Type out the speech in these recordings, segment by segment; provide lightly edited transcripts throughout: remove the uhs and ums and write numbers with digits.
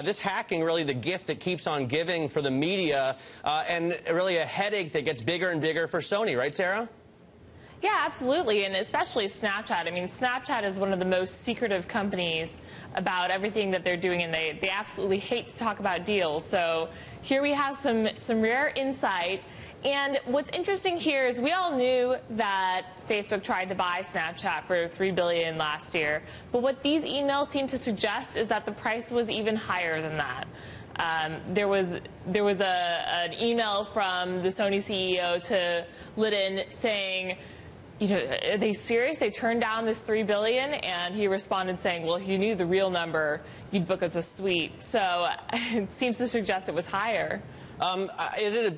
This hacking really the gift that keeps on giving for the media and really a headache that gets bigger and bigger for Sony, right, Sarah? Yeah, absolutely, and especially Snapchat. I mean, Snapchat is one of the most secretive companies about everything that they're doing, and they absolutely hate to talk about deals. So here we have some rare insight. And what's interesting here is we all knew that Facebook tried to buy Snapchat for $3 billion last year. But what these emails seem to suggest is that the price was even higher than that. There was an email from the Sony CEO to Liddon saying, you know, are they serious? They turned down this $3 billion, and he responded saying, well, if you knew the real number, you'd book us a suite. So it seems to suggest it was higher. Is it a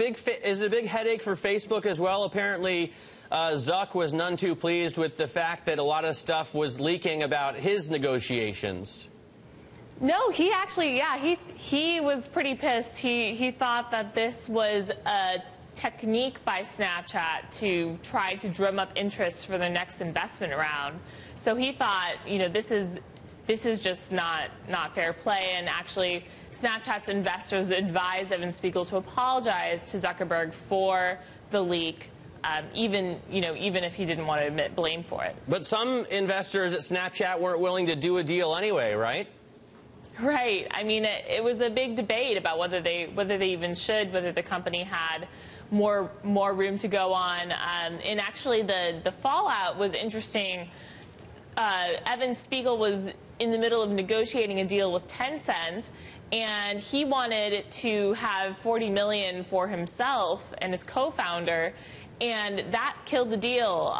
big headache for Facebook as well? Apparently, Zuck was none too pleased with the fact that a lot of stuff was leaking about his negotiations. No, he actually, yeah, he was pretty pissed. He thought that this was a technique by Snapchat to try to drum up interest for their next investment round. So he thought, you know, this is just not fair play, and actually Snapchat's investors advised Evan Spiegel to apologize to Zuckerberg for the leak, even if he didn't want to admit blame for it. But some investors at Snapchat weren't willing to do a deal anyway, right? Right. I mean, it was a big debate about whether they even should, whether the company had more room to go on. And actually, the fallout was interesting. Evan Spiegel was in the middle of negotiating a deal with Tencent, and he wanted to have $40 million for himself and his co-founder, and that killed the deal.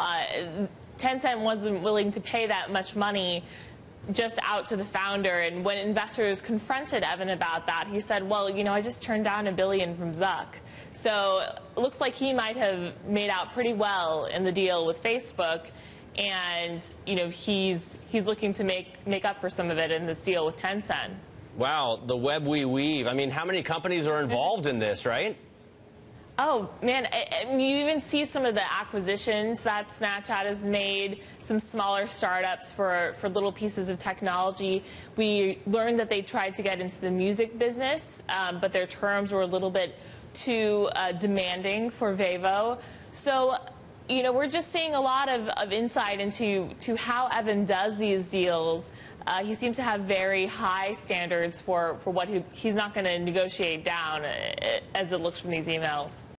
Tencent wasn't willing to pay that much money just out to the founder, and when investors confronted Evan about that, he said, well, you know, I just turned down $1 billion from Zuck. So it looks like he might have made out pretty well in the deal with Facebook, and you know, he's looking to make up for some of it in this deal with Tencent. Wow, the web we weave. I mean, how many companies are involved in this, right? Oh, man, you even see some of the acquisitions that Snapchat has made, some smaller startups for little pieces of technology. We learned that they tried to get into the music business, but their terms were a little bit too demanding for Vevo. So, you know, we're just seeing a lot of insight into how Evan does these deals. He seems to have very high standards for what he's not going to negotiate down, as it looks from these emails.